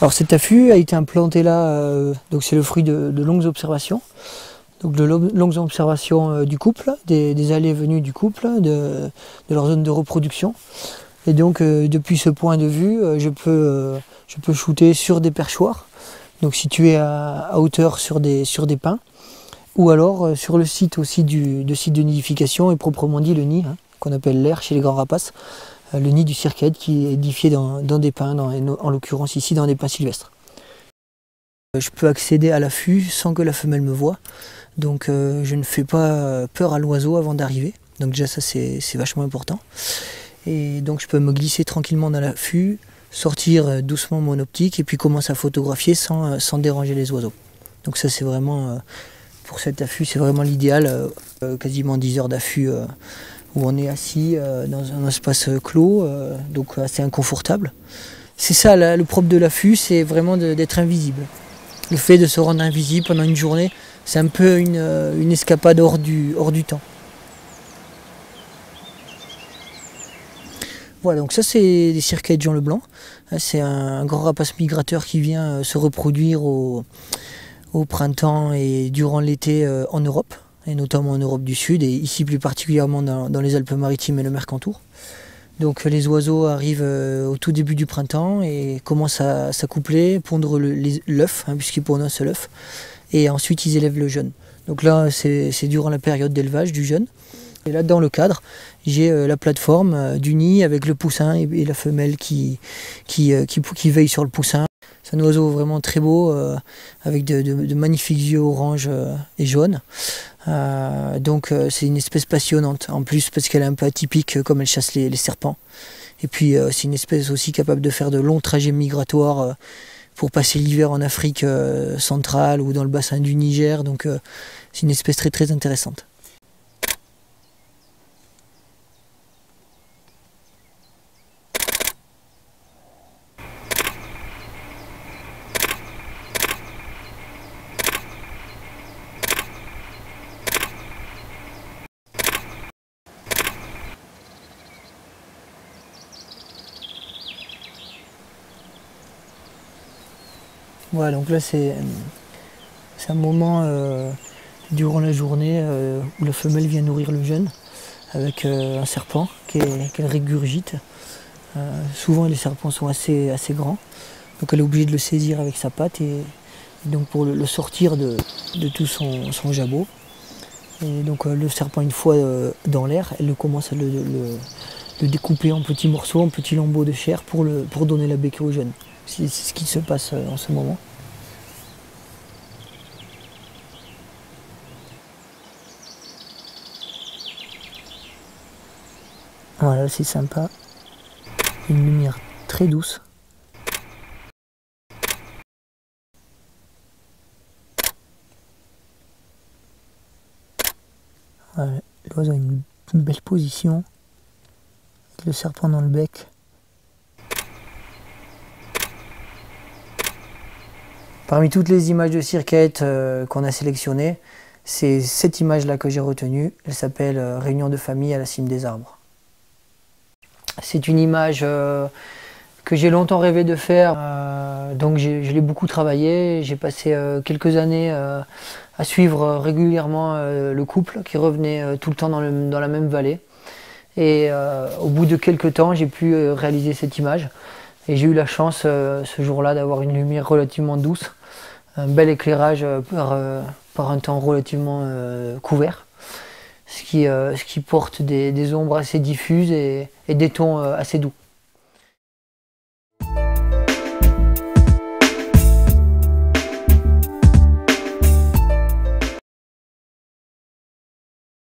Alors cet affût a été implanté là, donc c'est le fruit de longues observations. Donc de longues observations du couple, des allées et venues du couple, de leur zone de reproduction. Et donc depuis ce point de vue, je peux shooter sur des perchoirs, donc situés à hauteur sur des pins, ou alors sur le site aussi site de nidification, et proprement dit le nid, hein, qu'on appelle l'aire chez les grands rapaces, le nid du circaète qui est édifié dans des pins, en l'occurrence ici dans des pins sylvestres. Je peux accéder à l'affût sans que la femelle me voie, donc je ne fais pas peur à l'oiseau avant d'arriver, donc déjà ça c'est vachement important. Et donc je peux me glisser tranquillement dans l'affût, sortir doucement mon optique et puis commencer à photographier sans déranger les oiseaux. Donc ça c'est vraiment, pour cet affût, c'est vraiment l'idéal, quasiment 10 heures d'affût où on est assis dans un espace clos, donc assez inconfortable. C'est ça le propre de l'affût, c'est vraiment d'être invisible. Le fait de se rendre invisible pendant une journée, c'est un peu une escapade hors du temps. Voilà, donc ça c'est des circaètes Jean Leblanc. C'est un grand rapace migrateur qui vient se reproduire au printemps et durant l'été en Europe, et notamment en Europe du Sud, et ici plus particulièrement dans les Alpes-Maritimes et le Mercantour. Donc les oiseaux arrivent au tout début du printemps et commencent à s'accoupler, pondre l'œuf, hein, puisqu'ils pondent un seul œuf, et ensuite ils élèvent le jeune. Donc là c'est durant la période d'élevage du jeune. Et là dans le cadre, j'ai la plateforme du nid avec le poussin et la femelle qui veille sur le poussin. C'est un oiseau vraiment très beau, avec de magnifiques yeux orange et jaunes. Donc c'est une espèce passionnante, en plus parce qu'elle est un peu atypique comme elle chasse les serpents. Et puis c'est une espèce aussi capable de faire de longs trajets migratoires pour passer l'hiver en Afrique centrale ou dans le bassin du Niger. Donc c'est une espèce très très intéressante. Voilà, donc là c'est un moment durant la journée où la femelle vient nourrir le jeune avec un serpent qu'elle régurgite. Souvent les serpents sont assez grands, donc elle est obligée de le saisir avec sa patte et donc pour le sortir de tout son jabot. Et donc le serpent, une fois dans l'air, elle commence à le découper en petits morceaux, en petits lambeaux de chair pour donner la becquée au jeune. C'est ce qui se passe en ce moment. Voilà, c'est sympa. Une lumière très douce. Voilà, l'oiseau a une belle position. Avec le serpent dans le bec. Parmi toutes les images de circaète qu'on a sélectionnées, c'est cette image-là que j'ai retenue. Elle s'appelle Réunion de famille à la cime des arbres. C'est une image que j'ai longtemps rêvé de faire, donc je l'ai beaucoup travaillé. J'ai passé quelques années à suivre régulièrement le couple qui revenait tout le temps dans la même vallée. Et au bout de quelques temps, j'ai pu réaliser cette image. Et j'ai eu la chance ce jour-là d'avoir une lumière relativement douce, un bel éclairage par un temps relativement couvert, ce qui porte des ombres assez diffuses et des tons assez doux.